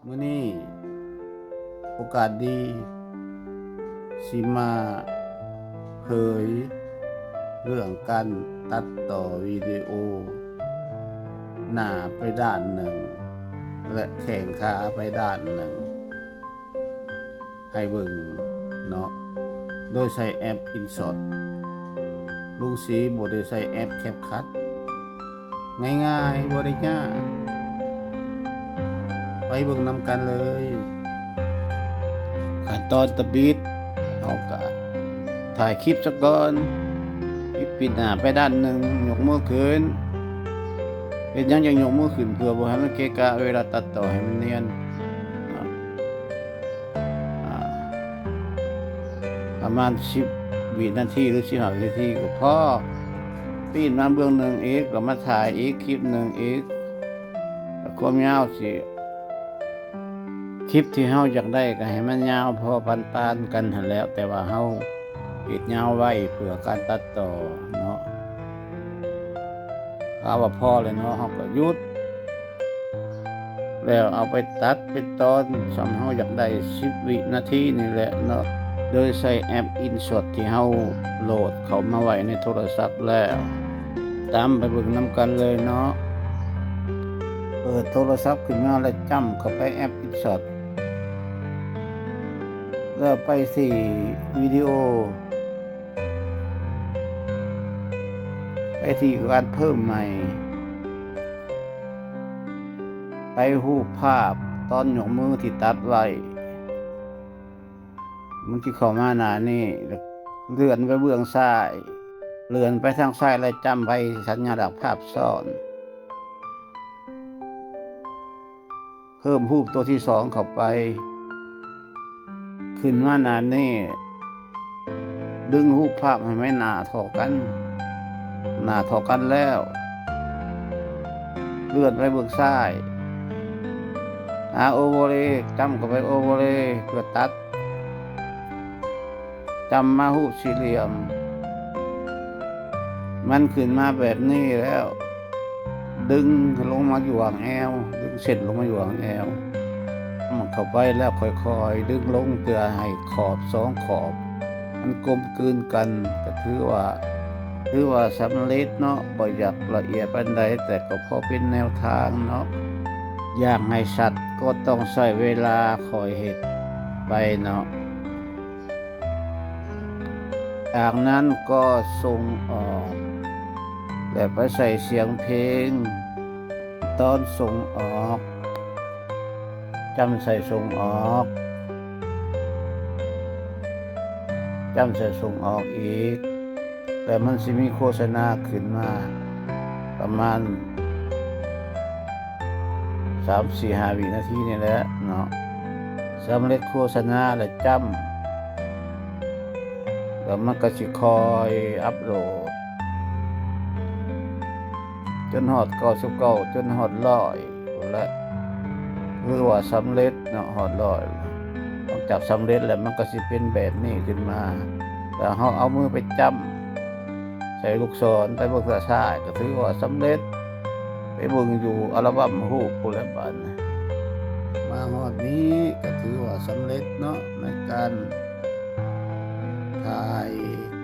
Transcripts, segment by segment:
มื้อนี้โอกาสดีสิมาเผยเรื่องการตัดต่อวิดีโอหน้าไปด้านหนึ่งและแขนขาไปด้านหนึ่งให้เบิ่งเนาะโดยใช้แอป InShot ลุงศรีบ่ได้ใช้แอป CapCut ง่ายๆบ่ได้ยากไปเบิ่งนำกันเลยขั้นตอนตะบิดเอาก็ถ่ายคลิปซะก่อนปิดหน้าไปด้านหนึ่งยกมือขึ้นเป็นยังยกมือขึ้นเพื่อบ่ให้มันเกะกะเวลาตัดต่อให้มันเนียนประมาณ10วินาทีหรือ15วินาทีก็พอปีนมาเบื้องหนึ่งอีกก็มาถ่ายอีกคลิปหนึ่งอีกความยาวสิคลิปที่เฮาอยากได้ก็ให้มันยาวพอปานๆกันหั่นแหล้วแต่ว่าเฮาปิดยาวไว้เพื่อการตัดต่อเนาะถ้าว่าพอเลยเนาะเฮาก็หยุดแล้วเอาไปตัดเป็นตอนสำเฮาอยากได้10วินาทีนี่แหละเนาะโดยใช้แอป InShot ที่เฮาโหลดเข้ามาไว้ในโทรศัพท์แล้วตามไปเบิ่งนำกันเลยเนาะเปิดโทรศัพท์ขึ้นมาแล้วจ้ำเข้าไปแอป InShot แล้วไปที่วิดีโอไปที่การเพิ่มใหม่ไปรูปภาพตอนยกมือที่ตัดไว้มันที่เข้ามาหน้านี่เลื่อนไปเบื้องซ้ายเลื่อนไปทางซ้ายแล้วจำไปสัญลักษณ์ภาพซ้อนเพิ่มรูปตัวที่2เข้าไปขึ้นมาหน้านี่ดึงรูปภาพให้ไม่หน้าเท่ากันแล้วเลื่อนไปเบื้องซ้ายโอเวอร์เลย์จำเข้าไปโอเวอร์เลย์เพื่อตัดจำมารูปสี่เหลี่ยมมันขึ้นมาแบบนี้แล้วดึงลงมาอยู่ห่างแอวดึงเส้นลงมาอยู่ห่างแอวมันเข้าไปแล้วค่อยๆดึงลงเพื่อให้ขอบ2ขอบมันกลมกลืนกันก็ถือว่าสำเร็จเนาะบ่อยากละเอียดปานใดแต่ก็พอเป็นแนวทางเนาะอยากให้ชัดก็ต้องใช้เวลาคอยเฮ็ดไปเนาะจากนั้นก็ส่งออกแล้วไปใส่เสียงเพลงตอนส่งออกจำใส่ส่งออกจำใส่ส่งออกอีกแต่มันสิมีโฆษณาขึ้นมาประมาณ3-4-5 วินาทีนี่แหละเนาะสำเร็จโฆษณาแล้วจำแล้วมันก็สิคอยอัปโหลดจนฮอด99จนฮอด100และคือว่าสำเร็จเนาะฮอด100ต้องจับสำเร็จแล้วมันก็สิเป็นแบบนี้ขึ้นมาแล้วเฮาเอามือไปจ้ำใส่ลูกศรไปเบิ่งซ้ายก็ถือว่าสำเร็จไปเบิ่งอยู่อัลบั้มรูปพุ่นแล้วบัดมาฮอดนี้ก็ถือว่าสำเร็จเนาะในการถ่าย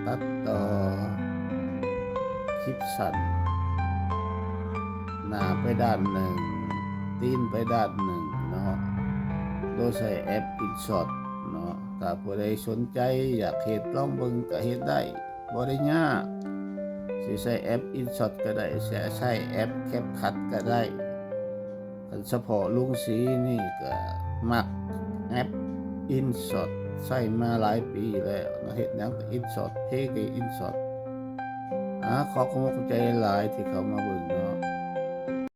ตัดต่อคลิปสั้นหน้าไปด้านหนึ่งตีนไปด้านหนึ่งเนาะโดยใช้แอป InShot เนาะถ้าผู้ใดสนใจอยากเฮ็ดลองเบิ่งก็เฮ็ดได้บ่ได้ยากสิใช้แอป InShot ก็ได้ใช้แอป CapCut ก็ได้คันเฉพาะลุงศรีนี่ก็มักแอป InShot ใช้มาหลายปีแล้วเฮ็ดหยังก็ InShot เพลงก็ InShot ขอขอบคุณใจหลายที่เข้ามาเบิ่งเนาะ